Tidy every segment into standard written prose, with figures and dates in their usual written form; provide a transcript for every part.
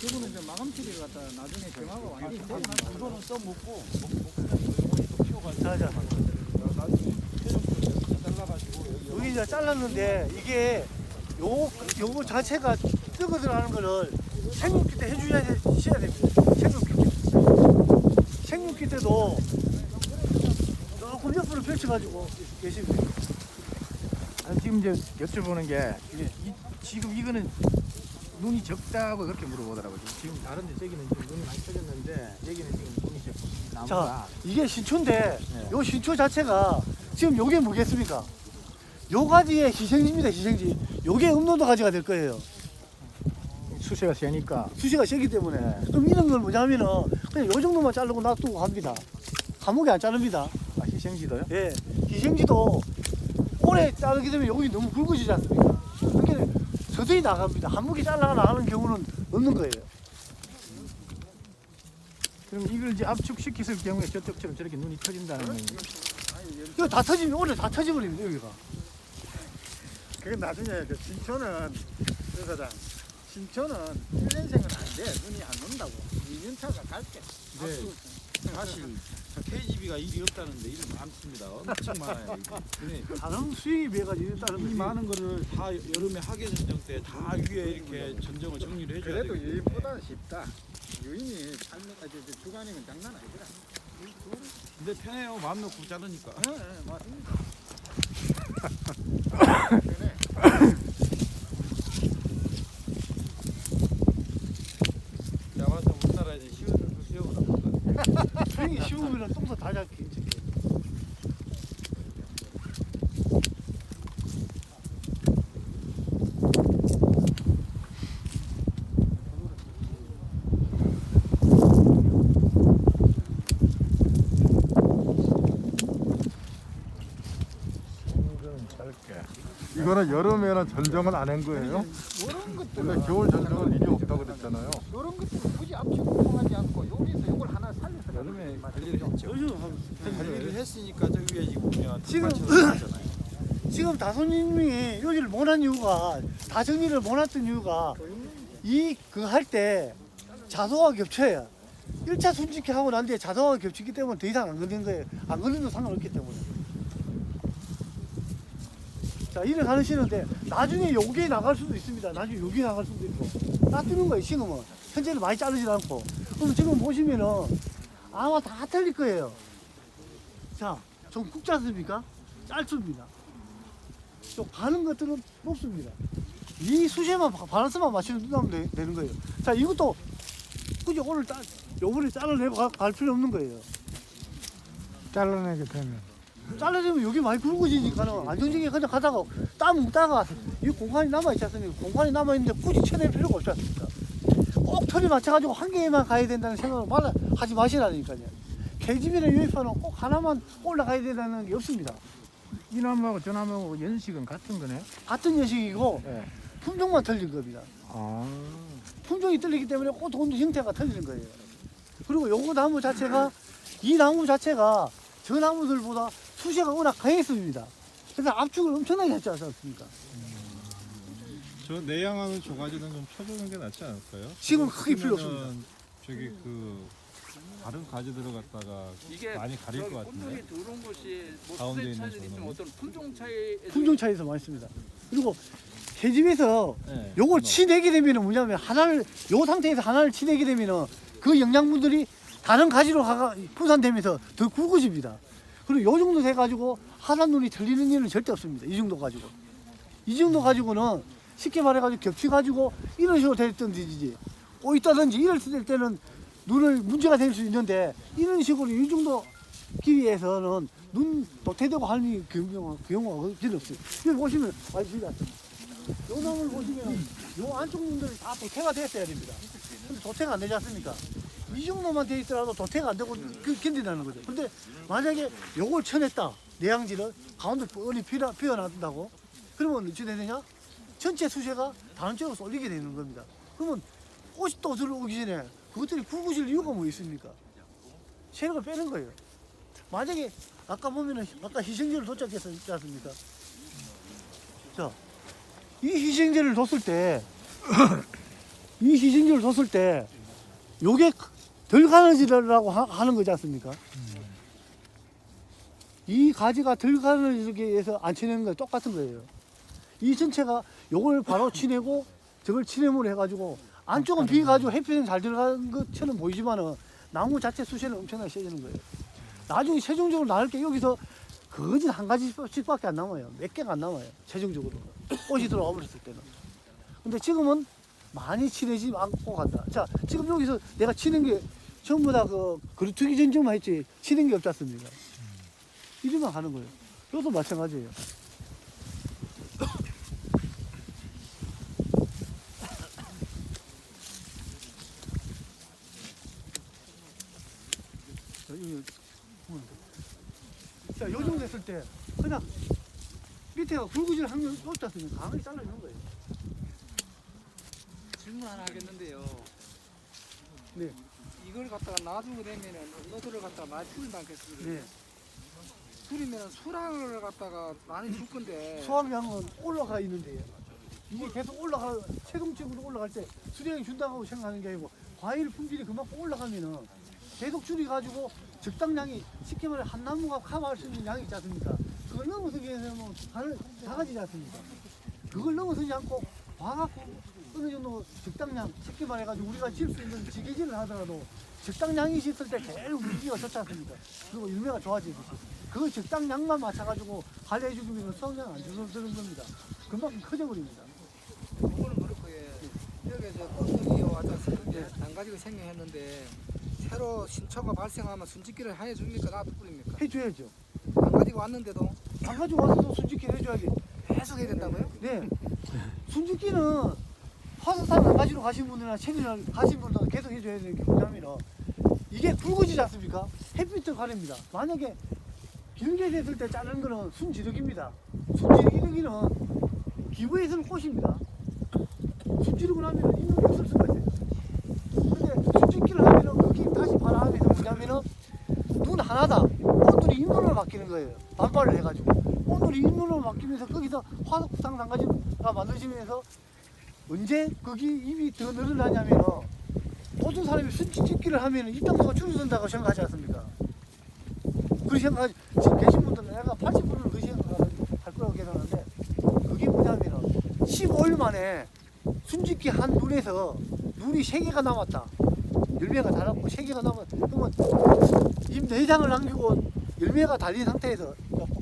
이거는 이제 마감 처리를 갖다 나중에 경화가 완전히 되고 나서 이거는 써 먹고 자자. 나중에 최종적으로 잘라가지고 여기 이제 잘랐는데 이게 요거 자체가 뜨거 들어가는 거를 생육기 때 해줘야 됩니다. 생육기 때. 생육기 때도 조금 옆으로 펼쳐가지고 계십니다. 아니, 지금 이제 여쭤보는 게 지금 이거는 눈이 적다고 그렇게 물어보더라고요. 지금 다른데 저기는 지금 눈이 많이 터졌는데 여기는 지금 눈이 좀 자, 나무가 이게 신초인데 네. 요 신초 자체가 지금 요게 뭐겠습니까? 요 가지의 희생지입니다. 희생지. 요게 음노도 가지가 될 거예요. 수세가 세니까 수시가 세기 때문에. 그럼 이런 걸 뭐냐면은 그냥 요 정도만 자르고 놔두고 합니다. 감옥에 안 자릅니다. 아, 희생지도요? 예, 희생지도 오래 자르게 되면 여기 너무 굵어지지 않습니까? 그러니까 서서히 나갑니다. 한 무게 잘라 나가는 경우는 없는 거예요. 그럼 이걸 이제 압축시켰을 경우에 저쪽처럼 저렇게 눈이 터진다는 건 이거 다 터지면 오래 다 터져버립니다. 여기가. 그게 나중에 그 신초는 그 사장 신초는 1년생은 안돼 눈이 안 온다고 2년차가 갈게. 네. 사실 KGB가 일이 없다는데 일이 많습니다. 엄청 많아요. 근데 다른 수익에 비해 가지고 따른 이 거지. 많은 거를 다 여름에 하계 전쟁 때 다 위에 이렇게 전쟁을 정리를 해줘야 그래도 되거든요. 유인보다는 쉽다. 유인이 주간이면 장난 아니더라. 근데 편해요. 마음 놓고 자르니까. 네, 맞습니다. 야마서 우리나라에 시원을 수영을 수익이 쉬우면 똥도 다 잡히. 짧게. 이거는 여름에는 전정을 안 한 거예요? 이런 원래 것들은 겨울 전정은 일이 없다고 그랬잖아요. 이런 것들은 굳이 압축하지 않고 여기서 이걸 하나 살려서 여름에 관리를 했죠. 요즘 관리를 했으니까 저 위에 지금 보면 지금- 하잖아요. 지금 다손님이 여기를 못한 이유가 다 정리를 못했던 이유가 이 그 할 때 자도가 겹쳐요. 1차 순직해 하고 난 뒤에 자도가 겹치기 때문에 더 이상 안 걸리는 거예요. 안 걸려도 상관없기 때문에. 자, 이래 가르치는데 나중에 여기에 나갈 수도 있습니다. 나중에 여기 나갈 수도 있고. 놔두는 거예요, 지금은. 현재는 많이 자르지 않고. 그럼 지금 보시면은 아마 다 틀릴 거예요. 자, 좀 굵지 않습니까? 짧습니다. 좀 가는 것들은 높습니다. 이 수세만 바란스만 맞추면 되는 거예요. 자, 이것도 굳이 오늘 요번에 잘라내고 갈 필요 없는 거예요. 잘라내게 되면 잘라내면 여기 많이 굵어지니까는 안정적이게 그냥 가다가 땀 묻다가 이 공간이 남아있지 않습니까? 공간이 남아있는데 굳이 쳐낼 필요가 없지 않습니까? 꼭 털이 맞춰가지고 한 개만 가야 된다는 생각을 하지 마시라니까요. 계집이나 유입파는 꼭 하나만 올라가야 된다는 게 없습니다. 이 나무하고 저 나무하고 연식은 같은 거네? 같은 녀석이고 네. 품종만 틀린 겁니다. 아. 품종이 틀리기 때문에 꽃 형태가 틀리는 거예요. 그리고 요거 나무 자체가 이 나무 자체가 저 나무들보다 수세가 워낙 강했습니다. 그래서 압축을 엄청나게 했지 않습니까? 저 내양하는 조가지는 좀 펴주는 게 낫지 않을까요? 지금 크게 필요 그러면은 없습니다. 저기 그 다른 가지 들어갔다가 이게 많이 가릴 저기 것 같은데. 꽃눈이 들어온 것이 뭐 가운데 수세 있는 차이는 있지만 저는. 어떤 품종 차이 품종 차이에서 많습니다. 그리고 계집에서 네. 요걸 치내게 되면은 뭐냐면 하나를 요 상태에서 하나를 치내게 되면은 그 영양분들이 다른 가지로 분산되면서 더 굵어집니다. 그리고 요 정도 돼가지고 하나 눈이 틀리는 일은 절대 없습니다. 이 정도 가지고. 이 정도 가지고는 쉽게 말해가지고 겹쳐가지고 이런 식으로 됐든지 꼬있다든지 이럴 때는 눈을 문제가 될 수 있는데 이런 식으로 이 정도 길이에서는 눈 도태되고 하는 경우가 거의 없어요. 여기 보시면 알지가 요 나무를 보시면 요 안쪽 눈들이 다 도태가 됐어야 됩니다. 근데 도태가 안 되지 않습니까? 이 정도만 돼 있더라도 도태가 안 되고 견딘다는 거죠. 근데 만약에 요걸 쳐냈다, 내양지를 가운데 뻔히 피어난다고 그러면 어찌 되느냐? 전체 수세가 다른 쪽으로 쏠리게 되는 겁니다. 그러면 꽃이 또 들어오기 전에 그것들이 굵어질 이유가 뭐 있습니까? 세력을 빼는 거예요. 만약에 아까 보면은 아까 희생제를 도착했지 않습니까? 자, 이 희생제를 뒀을 때 이 시즌기를 뒀을 때 요게 덜 가늘어지라고 하는 거지 않습니까? 이 가지가 덜 가늘어지기 위해서 안 치는 거 똑같은 거예요. 이 전체가 요걸 바로 치내고 저걸 치내물 해가지고 안쪽은 비가지고 햇빛은 잘 들어가는 것처럼 보이지만은 나무 자체 수세는 엄청나게 세지는 거예요. 나중에 최종적으로 나올 게 여기서 거진 한 가지씩밖에 안 남아요. 몇 개가 안 남아요. 최종적으로 꽃이 들어와 버렸을 때는. 근데 지금은 많이 치내지 않고 간다. 자, 지금 여기서 내가 치는 게 전부 다 그 그루트기 전쟁만 했지 치는 게 없지 않습니까? 이리만 가는 거예요. 이것도 마찬가지예요. 자, 요 정도 됐을 때 그냥 밑에가 굵어질 확률이 없지 않습니까? 강하게 잘라주는 거예요. 질문 하나 하겠는데요. 네. 이걸 갖다가 놔두게 되면은 너들을 갖다가 많이 줄인다 않겠습니까? 네. 줄이면은 수량을 갖다가 많이 줄 건데 수확량은 올라가 있는데요. 이게 계속 최종적으로 올라갈 때 수량이 준다고 생각하는 게 아니고 과일 품질이 그만큼 올라가면은 계속 줄여가지고 적당량이 쉽게 말해 한 나무가 커버할 수 있는 양이 있지 않습니까? 그걸 넘어서기 위해서는 작아지지 않습니까? 그걸 넘어서지 않고 와갖고 어느 정도 적당량 쉽게 말해가지고 우리가 지을 수 있는 지게질을 하더라도 적당량이 있을 때 계속 물기가 좋지 않습니까? 그리고 열매가 좋아지듯이 그 적당량만 맞춰가지고 관리해 주면 수확량 안 줄어드는 겁니다. 그만큼 커져버립니다. 그거는 그렇고 여기서 꽃들이 왔지 않습니까? 단가지가 생겨했는데 새로 신초가 발생하면 순짓기를 해줍니까? 놔두뿌립니까? 해줘야죠. 단가지가 왔는데도 안 가지고 와서도 순짓기를 해줘야지. 계속 해야 된다고요? 네. 순짓기는 화석산 안 가지러 가신 분이나 체리를 가신 분들은 계속 해줘야 되는 게 뭐냐면 이게 굵어지지 않습니까? 햇빛을 가립니다. 만약에 길게 됐을 때 자르는 거는 순지르기입니다. 순지르기는 기부에서는 꽃입니다. 순지르고 나면 있는 게 없을 수가 있어요. 근데 순짓기를 하면은 그게 다시 바람에서 뭐냐면은 눈 하나다. 꽃들이 잇눈으로 바뀌는 거예요. 반발을 해가지고. 꽃들이 잇눈으로 바뀌면서 거기서 화석상 단가지가 만들어지면서 언제 거기 입이 더 늘어나냐면은 모든 사람이 순짓기를 하면은 입장수가 줄어든다고 생각하지 않습니까? 그렇게 생각하지. 지금 계신 분들은 내가 80%는 그 생각을 할 거라고 계산하는데 그게 뭐냐면은 15일 만에 순짓기 한 눈에서 눈이 3개가 남았다. 열매가 달았고 3개가 그러면 입 4장을 남기고 열매가 달린 상태에서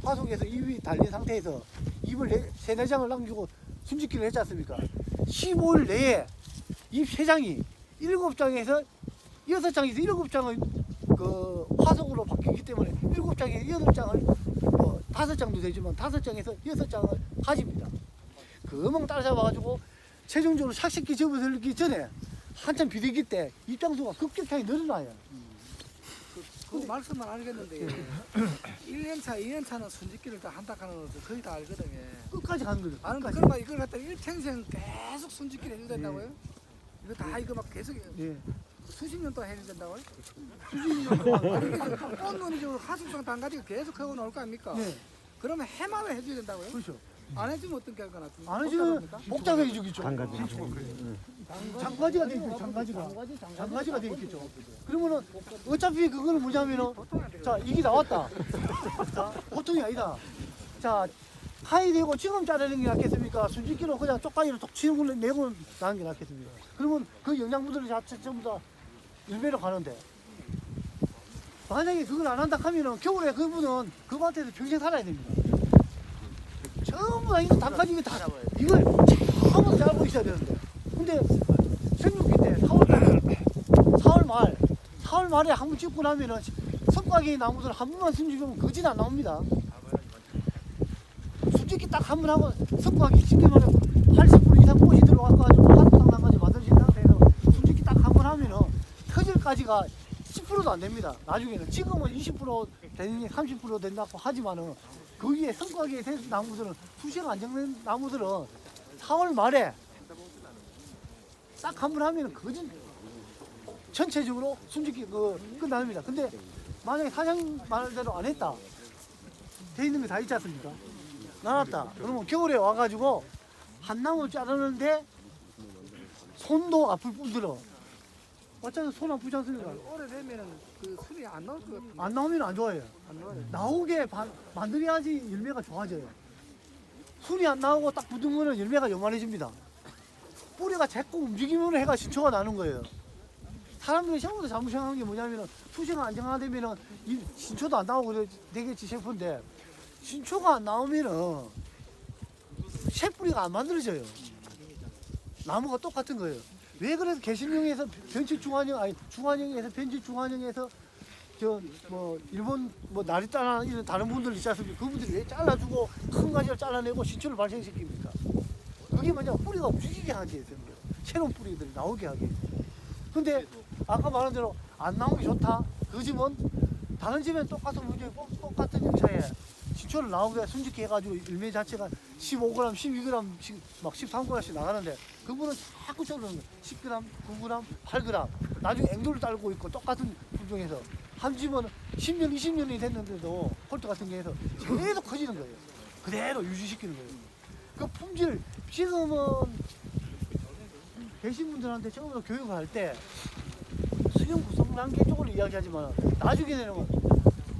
화속에서 입이 달린 상태에서 입을 3-4장을 남기고 순짓기를 했지 않습니까? 15일 내에 입 3장이 7장에서 6장에서 7장을 그 화속으로 바뀌기 때문에 7장에서 8장을 뭐 5장도 되지만 5장에서 6장을 가집니다. 금방 따라잡아가지고 최종적으로 착색기 접어들기 전에 한참 비대기 때 입장수가 급격하게 늘어나요. 그 말씀은 알겠는데 1년차, 2년차는 순짓기를 다 한다 하는 것도 거의 다 알거든요. 끝까지 가는 거죠. 아는 끝까지. 그러면 이걸 갖다 일평생 계속 순짓기를 해야 된다고요? 이거 다 이거 막 계속 예. 수십 년 동안 해야 된다고요? 수십 년 동안. 아니 꽃눈이적으로 하숙상 단가지가 계속 하고 나올 거 아닙니까? 네. 그러면 해마다 해줘야 된다고요? 그렇죠. 안 해주면 어떤 결과 나타납니까? 안 해주면 복잡해 주겠죠. 장가지가 돼 있죠. 장가지가 돼 있겠죠. 그러면은 어차피 그거는 뭐냐면은 자 이게 나왔다. 자 보통이 아니다. 자 하이 되고 지금 자르는 게 낫겠습니까? 순짓기로 그냥 쪽가지로 톡 치는 걸로 내고 나는 게 낫겠습니까? 그러면 그 영양분들이 자체 전부 다 열매로 가는데 만약에 그걸 안 한다 하면은 겨울에 그분은 그 밭에서 평생 살아야 됩니다. 전부 다 이거 단가지가 다 이걸 전부 다 알고 있어야 되는데 근데 생육기 때 4월 말에 한 번 찍고 나면은 석가기 나무들 한 번만 숨지면 거진 안 나옵니다. 솔직히 딱 한 번 하고 석가기 찍기만 하면 80% 이상 꽃이 들어와가지고 한탕 난가지 만들어진 상태에서 솔직히 딱 한 번 하면은 터질까지가 10%도 안 됩니다. 나중에는 지금은 20% 되는 30% 된다고 하지만은 거기에 성과기에 된 나무들은 수시가 안 적는 나무들은 4월 말에 딱 한 번 하면 거진 전체적으로 순짓기 끝납니다. 근데 만약에 사장 말대로 안 했다. 돼 있는 게 다 있지 않습니까? 나눴다. 그러면 겨울에 와가지고 한 나무 자르는데 손도 아플 뿐더러 어차피 손 아프지 않습니까? 오래되면은 그 술이 안 나올 것 같은데. 안 나오면 안 좋아요. 안 나와요. 나오게 만들어야지 열매가 좋아져요. 순이 안 나오고 딱 붙으면 열매가 요만해집니다. 뿌리가 자꾸 움직이면 해가 신초가 나는 거예요. 사람들이 생각보다 잘못 생각한 게 뭐냐면은 수시가 안정화되면은 이 신초도 안 나오고 그래 되겠지 싶은데 신초가 안 나오면은 새뿌리가 안 만들어져요. 나무가 똑같은 거예요. 왜 그래서 개신령에서 변칙 중환형 아니 중환형에서 변칙 중환형에서 저 뭐 일본 뭐 나리따나 이런 다른 분들 있지 않습니까? 그분들이 왜 잘라주고 큰 가지를 잘라내고 신초를 발생시킵니까? 그게 뭐냐 뿌리가 움직이게 하게 되는 거예요. 새로운 뿌리들이 나오게 하게. 근데 아까 말한 대로 안 나오기 좋다. 그 집은 다른 집엔 똑같은 문제 똑같은 형차에 신초를 나오게 순직히 해가지고 열매 자체가 15g, 12g씩 막 13g씩 나가는데 그분은 자꾸 저러는 거예요. 10g, 9g, 8g. 나중에 앵도를 딸고 있고 똑같은 품종에서 한 집은 10년, 20년이 됐는데도 홀트 같은 게 해서 계속 커지는 거예요. 그대로 유지시키는 거예요. 그 품질 지금은 계신 분들한테 처음으로 교육을 할 때 수용 구성 단계 쪽으로 이야기하지만 나중에는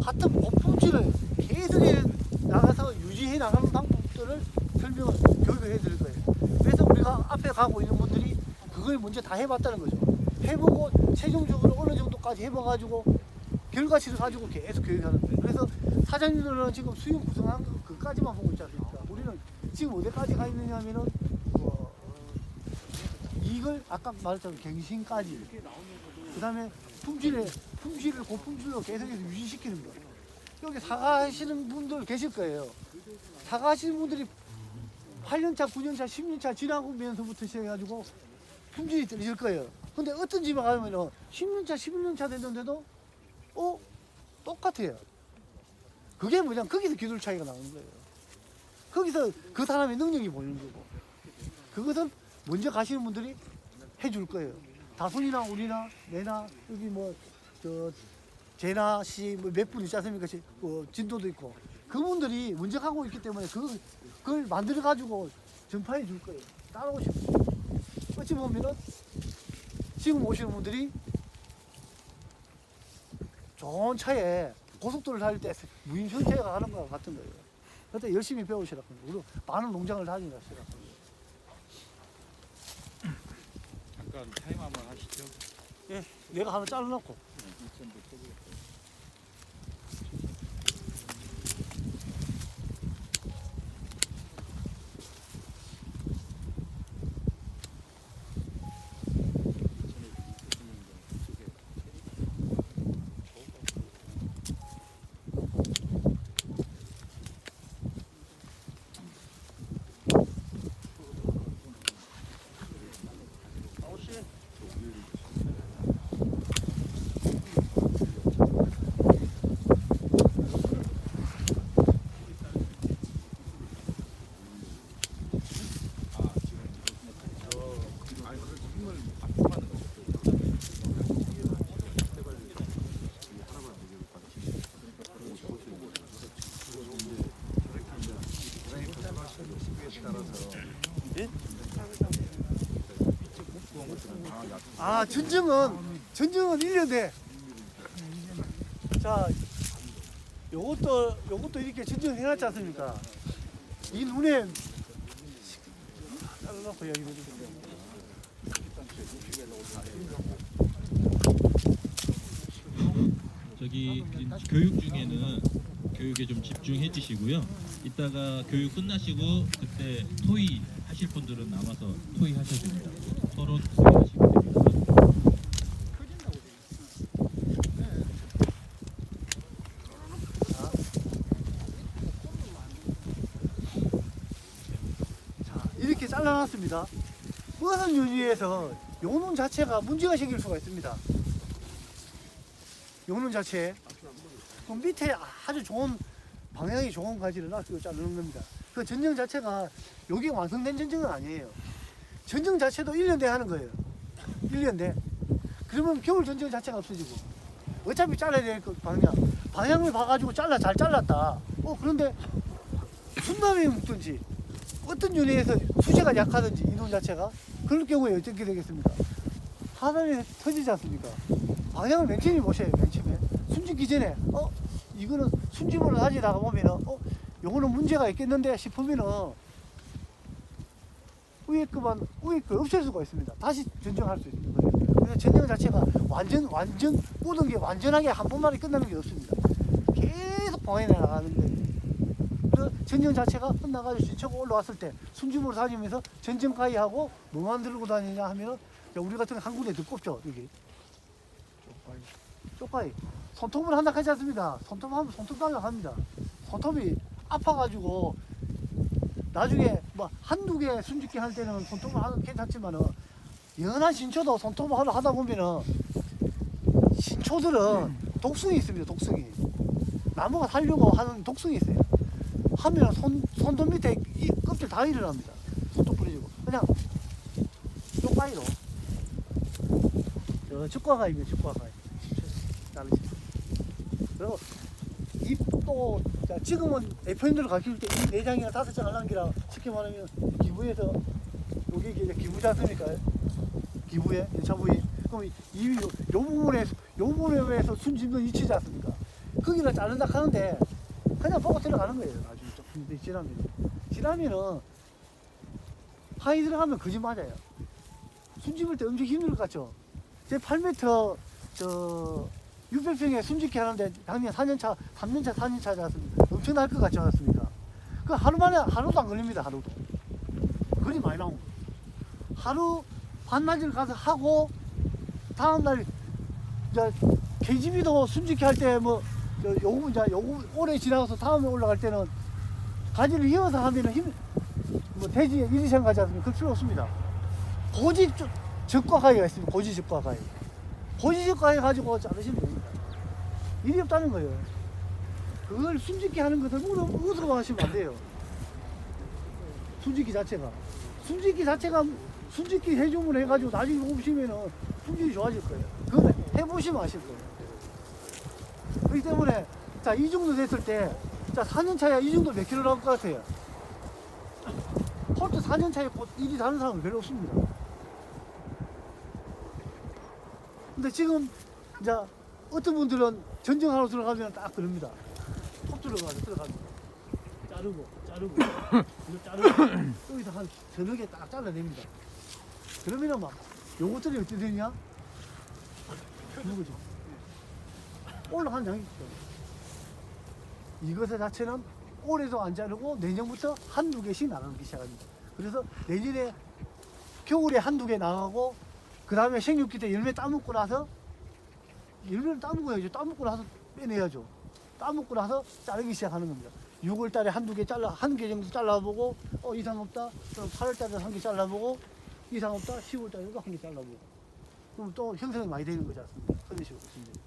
같은 고품질을 계속 나가서 유지해 나가는 방법들을 설명을 교육을 해드릴 거예요. 그래서 우리가 앞에 가고 있는 분들이 그걸 먼저 다 해봤다는 거죠. 해보고 최종적으로 어느 정도까지 해봐가지고 결과치를 가지고 계속 교육하는 거예요. 그래서 사장님들은 지금 수용 구성한 그까지만 보고 있지 않습니까? 우리는 지금 어디까지 가 있느냐면은 이걸 아까 말했던 갱신까지 그 다음에 품질을 고품질로 계속해서 유지시키는 거예요. 여기 사과하시는 분들 계실 거예요. 사과하시는 분들이 8년차, 9년차, 10년차 지나면서부터 시작해가지고 품질이 떨어질 거예요. 근데 어떤 집에 가면은 10년차, 11년차 됐는데도 똑같아요. 그게 뭐냐면 거기서 기술 차이가 나오는 거예요. 거기서 그 사람의 능력이 보이는 거고 그것은 먼저 가시는 분들이 해줄 거예요. 다순이나 우리나 내나 여기 제나 씨 몇 분 있지 않습니까? 진도도 있고 그분들이 먼저 가고 있기 때문에 그걸 만들어 가지고 전파해 줄 거예요. 따라오시면 어찌 보면은 지금 오시는 분들이 좋은 차에 고속도로를 달릴 때 무임승차가 가는 것 같은 거예요. 그때 열심히 배우시라고 그리고 많은 농장을 다니시라고. 잠깐 타임 한번 하시죠. 예, 내가 하나 잘라놓고. 전증은 1년 돼. 자, 요것도 이렇게 전증 해놨지 않습니까? 이 눈에 잘라놓고 이야기 해주세요. 저기 교육 중에는 교육에 좀 집중해 주시고요. 이따가 교육 끝나시고 그때 토의 하실 분들은 남아서 토의 하셔도 됩니다. 서로 토의하시면 됩니다. 이렇게 잘라놨습니다. 무슨 요지에서 요놈 자체가 문제가 생길 수가 있습니다. 요놈 자체 그럼 밑에 아주 좋은 방향이 좋은 가지를 놔두고 자르는 겁니다. 그 전정 자체가 여기 완성된 전정은 아니에요. 전정 자체도 1년 돼 하는 거예요. 1년 돼. 그러면 겨울 전정 자체가 없어지고 어차피 잘라야 될 그 방향을 봐가지고 잘 잘랐다. 그런데 순남에 묻든지 어떤 윤회에서 수제가 약하든지 이놈 자체가 그럴 경우에 어떻게 되겠습니까? 하단이 터지지 않습니까? 방향을 맨 처음에 보셔요. 맨 처음에 숨지기 전에 이거는 숨집으로 다니다가 보면은 요거는 문제가 있겠는데 싶으면은 위에 거 없앨 수가 있습니다. 다시 전정할 수 있는 거예요. 그래서 전정 자체가 완전 모든 게 완전하게 한 번만에 끝나는 게 없습니다. 계속 방해해 나가는 거예요. 그래서 전정 자체가 끝나가지고 신초가 올라왔을 때 숨집으로 다니면서 전정 가위하고 뭐만 들고 다니냐 하면은 우리 같은 한 군데 더 꼽죠. 이게 쪽가위. 손톱을 한다 하지 않습니다. 손톱하면 손톱 달라합니다. 손톱이 아파가지고 나중에 뭐 한두 개 숨짓기 할 때는 손톱을 하면 괜찮지만은 연한 신초도 손톱을 하다 보면은 신초들은 독성이 있습니다. 독성이 나무가 살려고 하는 독성이 있어요. 하면 손톱 밑에 이 껍질 다 일어납니다. 손톱 부러지고 그냥 쪽가위로 즉과가위입니다. 즉과가위 자르시. 그리고 잎도 지금은 F인들을 가르칠 때 이 4장이나 5장 하는 기라 쉽게 말하면 기부에서 여기 이제 기부지 않습니까? 기부에 1차 부위. 그럼 요 부분에서 숨짓는 위치지 않습니까? 거기를 자른다 하는데 그냥 보고 들어가는 거예요. 나중에 좀 지나면은 하이 들어가면 거짓 맞아요. 숨집을 때 엄청 힘들 것 같죠? 제 8m 600평에 숨짓기 하는데 작년 4년차, 3년차, 4년차지 않습니까? 엄청날 것 같지 않습니까? 그 하루도 안 걸립니다. 하루도. 거리 많이 나오고. 하루 반나절 가서 하고 다음날 KGB도 숨짓기 할 때 뭐 요거 오래 지나가서 다음에 올라갈 때는 가지를 이어서 하면은 뭐 돼지 이리션 가지 않습니까? 그 필요 없습니다. 고지 적과가위가 있습니다. 고지 적과가위. 고지 적과가위 가지고 자르시면 됩니다. 일이 없다는 거예요. 그걸 숨짓기 하는 것을 무서워 하시면 안 돼요. 숨짓기 자체가 숨짓기 해주문 해가지고 나중에 오시면은 숨짓이 좋아질 거예요. 그거 해보시면 아실 거예요. 그렇기 때문에 자, 이 정도 됐을 때, 자, 4년 차야 이 정도 몇 킬로 나올 것 같아요? 홀트 4년 차에 일이 다른 사람은 별로 없습니다. 근데 지금 이제 어떤 분들은 전정하러 들어가면 딱 그럽니다. 톱 들어가면 자르고 이거 자르고 여기서 한 서너 개 딱 잘라냅니다. 그러면은 막 요것들이 어떻게 되냐? 누구죠? 올라가는 양이 있죠. 이것의 자체는 올해도 안 자르고 내년부터 한두 개씩 나가기 시작합니다. 그래서 내년에 겨울에 한두 개 나가고 그 다음에 생육기 때 열매 따먹고 나서 열매를 따먹어야죠. 따먹고 나서 빼내야죠. 따먹고 나서 자르기 시작하는 겁니다. 6월 달에 한두 개 한 개 정도 잘라보고 이상 없다. 그럼 8월 달에 한 개 잘라보고 이상 없다. 10월 달에도 한 개 잘라보고 그럼 또 형성이 많이 되는 거지 않습니까? 그런 식으로 있습니다.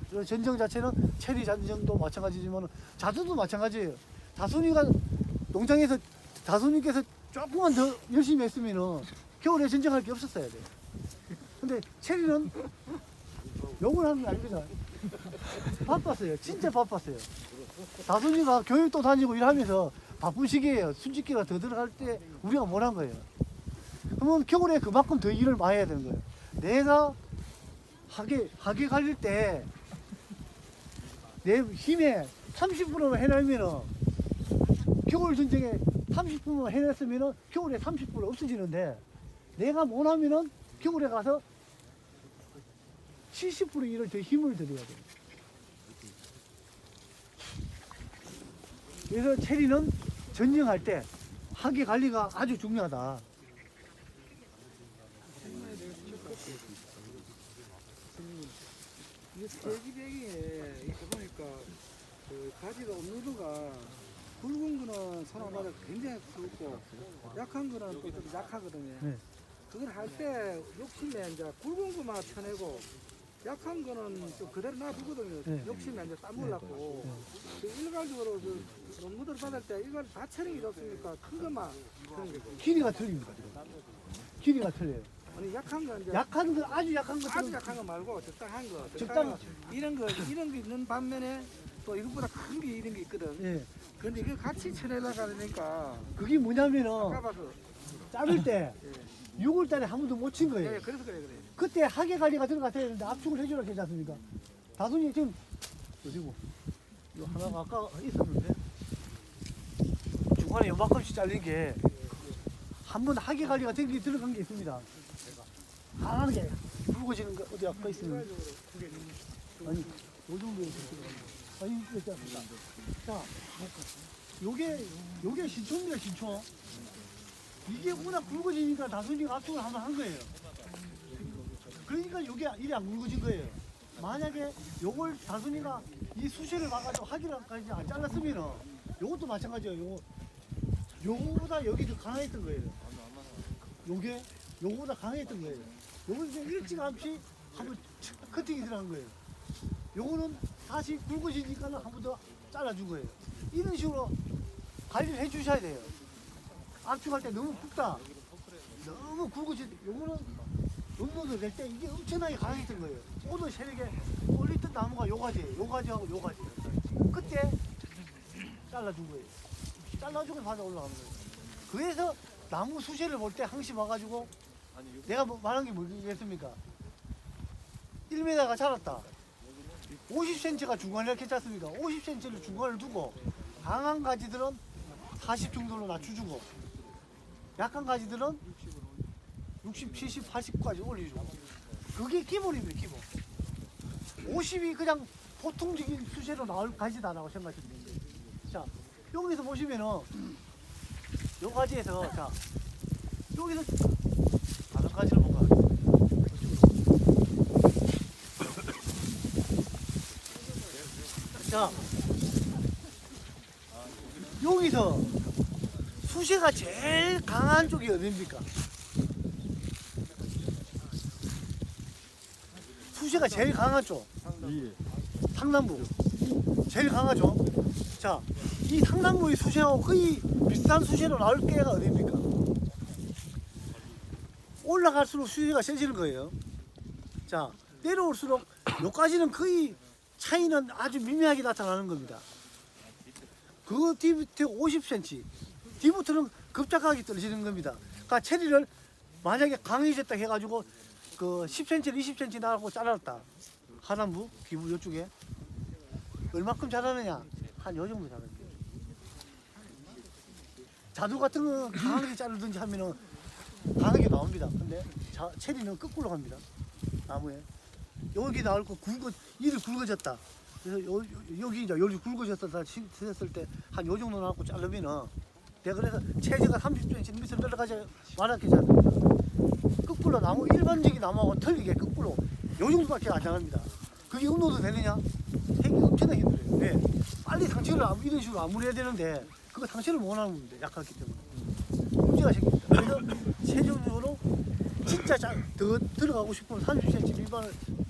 그래서 전정 자체는 체리 전정도 마찬가지지만 자두도 마찬가지예요. 다순이가 농장에서 다순이께서 조금만 더 열심히 했으면은 겨울에 전정할 게 없었어야 돼요. 근데 체리는 욕을 하는 게 아닙니다. 바빴어요. 진짜 바빴어요. 다순이가 교육도 다니고 일하면서 바쁜 시기에요. 숨짓기가 더 들어갈 때 우리가 뭘 한 거예요. 그러면 겨울에 그만큼 더 일을 많이 해야 되는 거예요. 내가 하게 갈릴 때 내 힘에 30%만 해내면은 겨울 전쟁에 30%만 해냈으면은 겨울에 30% 없어지는데 내가 못하면은 겨울에 가서 70% 일을 더 힘을 들여야 돼요. 그래서 체리는 전쟁할 때 하계 관리가 아주 중요하다. 이 돼지백에 이거 보니까 그 가지가 없는 거가 굵은 거는 손아마다 굉장히 굵고 약한 거는 또 좀 약하거든요. 네. 그걸 할 때 욕심에 이제 굵은 거만 쳐내고 약한 거는 좀 그대로 놔두거든요. 네. 욕심에 이제 땀물라고. 그 일괄적으로 그 농부들 받을 때 일괄 다 쳐내기 좋습니까? 큰 것만 그런 게. 길이가 틀립니다. 길이가 틀려요. 아니 약한 거 이제 약한 거 아주 약한 거 아주 약한 거 말고 적당한 거. 적당 이런 거 있는 반면에 또 이것보다 큰 게 이런 게 있거든. 예. 근데 이거 같이 쳐내려고 하니까 그게 뭐냐면은 아까봐서 자를 때 6월 달에 한 번도 못 친 거예요. 네, 그래서 그래. 그때 하계 관리가 들어갔어야 되는데 압축을 해주라 하지 않습니까? 다순이 지금 어디고? 요 하나가 아까 있었는데 중간에 요만큼씩 잘린 게 한 번 하계 관리가 들어간 게 있습니다. 강하게 굵어지는 거 어디 아까 있으면 아니 요 정도 아니 이렇게 합니다. 자, 요게 신초입니다. 신초. 이게 워낙 굵어지니까 다순이가 압축을 한번 한 거예요. 그러니까 요게 이리 안 굵어진 거예요. 만약에 요걸 다순이가 이 수시를 봐가지고 하기랑까지 안 잘랐으면은 요것도 마찬가지예요. 요거보다 여기 더 강했던 거예요. 요거보다 강했던 거예요. 요거는 이제 일찌감치 한번 커팅이 들어간 거예요. 요거는 다시 굵어지니까는 한 번 더 잘라준 거예요. 이런 식으로 관리를 해주셔야 돼요. 압축할 때 너무 굵다, 너무 굵어지. 요거는 업로드 될 때 이게 엄청나게 강했던 거예요. 오늘 새벽에 올리던 나무가 요 가지하고 요 가지. 그때 잘라준 거예요. 잘라주고 바다 올라가는 거예요. 그래서 나무 수세를 볼 때 항시 와가지고 내가 뭐 말한 게 뭐겠습니까? 1m가 자랐다. 50cm가 중간에 이렇게 짰습니까? 50cm를 중간을 두고 강한 가지들은 40 정도로 낮춰주고 약한 가지들은 60, 70, 80까지 올려주고 그게 기본입니다. 기본. 50이 그냥 보통적인 수세로 나올 가지다라고 생각하시면 됩니다. 자, 여기서 보시면은 요 가지에서 자 여기서 다른 가지를 볼까요? 자, 여기서 수세가 제일 강한 쪽이 어디입니까? 수세가 제일 강한 쪽. 상남부. 제일 강하죠. 자, 이 상남부의 수세하고 거의 비슷한 수세로 나올 게가 어디입니까? 올라갈수록 수세가 세지는 거예요. 자, 내려올수록 여기까지는 거의 차이는 아주 미미하게 나타나는 겁니다. 그 뒤부터 50cm, 뒤부터는 급작하게 떨어지는 겁니다. 그러니까 체리를 만약에 강해졌다 해가지고 그 10cm, 20cm 나가고 잘랐다. 하단부, 기부 이쪽에 얼마큼 자라느냐? 한 요 정도 자라요. 자두 같은 거 강하게 자르든지 하면은 강하게 나옵니다. 근데 체리는 거꾸로 갑니다. 나무에 여기 나올 거 이를 굵어졌다. 그래서 여기 이제 여기 굵어졌다 했을 때 한 요 정도 나왔고 자르면은 내가 그래서 체지가 30cm 밑으로 내려가지 말았겠지 않습니까? 거꾸로 나무 일반적인 나무하고 틀리게 거꾸로 요 정도밖에 안 자랍니다. 그게 운동도 되느냐? 되게 엄청나게 힘들어요. 왜? 빨리 상체를 이런 식으로 마무리해야 되는데 그거 상체를 못 하는 겁니다. 약하기 때문에 문제가 생깁니다. 그래서 최종적으로 진짜 더 들어가고 싶으면 30cm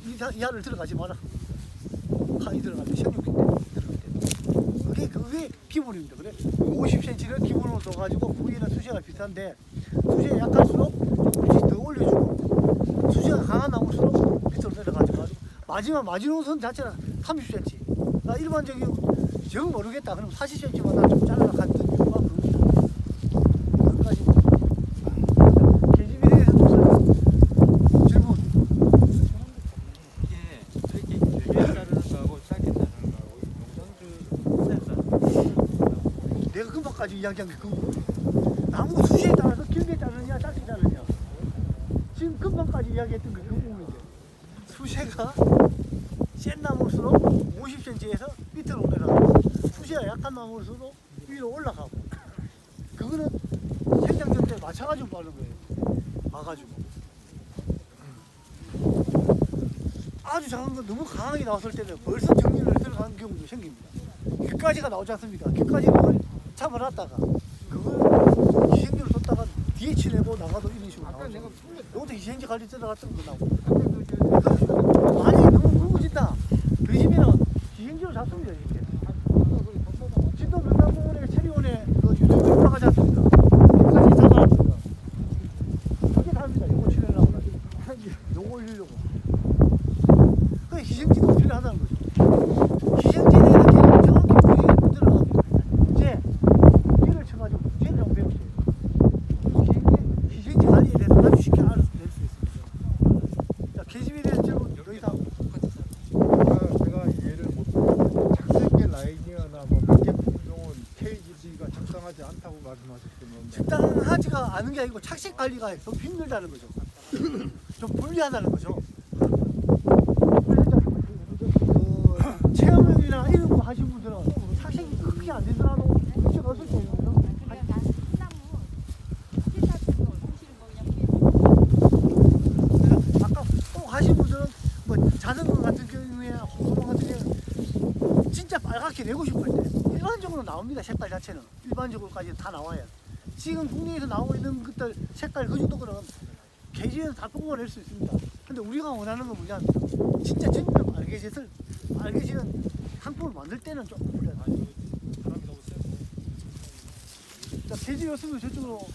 미만 이하를 들어가지 마라. 하이 들어갈 때 16기 때 들어갈 때 그게 기본입니다. 그래 50cm를 기본으로 둬가지고 부위는 수세가 비슷한데 수세가 약할수록 조금씩 더 올려주고 수세가 강한 나무일수록 밑으로 내려가지고 마지노선 자체는 30cm. 나 일반적인 정 모르겠다. 그럼 40cm마다 좀 잘라 갔던 이유가 그겁니다. 끝까지 계집에 대해서 질문. 이게 이렇게 길게 자르는 거하고 짧게 자르는 거하고 영상주 내가 금방까지 이야기한 게 그거. 나무 수시에 따라서 길게 자르느냐 짧게 자르느냐. 지금 금방까지 이야기했던 게 그 부분인데 수세가 센 나무일수록 50cm에서 밑으로 내려가고 수시가 약한 나무일수록 위로 올라가고 그거는 생장전 때 맞춰가지고 빠는 거예요. 와가지고 아주 작은 거 너무 강하게 나왔을 때는 벌써 정리를 들어가는 경우도 생깁니다. 귀까지가 나오지 않습니까? 귀까지 그걸 잡아놨다가 그걸 기생제를 뒀다가 뒤에 치내고 나가도 이런 식으로 나오죠. 이것도 기생제 관리 들어갔던 거 나오고 만약에 너무 굵어진다 그러시면은 기생제로 잡습니다. 이렇게 진도 명당공원에 체리원에 그 유튜브에 올라가지 않습니까? 끝까지 잡아놨습니다. 그게 다입니다. 요거 치내려고 요거 올리려고 그 기생제도 필요하다는 거죠. 기생제에 대해서 정확히 보시는 분들은 이제 얘를 쳐가지고 쟤를 좀 배우세요. 기생제 관리에 대해서 아주 계집에 대한 질문 여기다. 제가 이해를 못하고 착색계 라인이나 뭐 몇개 품종은 KGB가 적당하지 않다고 말씀하셨었는데 적당하지가 않은 게 아니고 착색 관리가 좀 힘들다는 거죠. 좀 불리하다는 거죠. 그래서 그 체험형이나 이런 거 하신 분들은 착색이 크게 안 되더라도 문제가 없을 거예요. 그래서 아까 꼭 하신 분들은 뭐 자전거 같은 경우에 호소방 같은 경우에 진짜 빨갛게 내고 싶을 때 일반적으로 나옵니다. 색깔 자체는 일반적으로까지 다 나와요. 지금 국내에서 나오고 있는 것들 색깔 그 정도 거는 계지에서 다 뽑아낼 수 있습니다. 근데 우리가 원하는 건 뭐냐면 진짜 정말 빨개지는 상품을 만들 때는 조금 불려요. 자, 계지 였으면 저쪽으로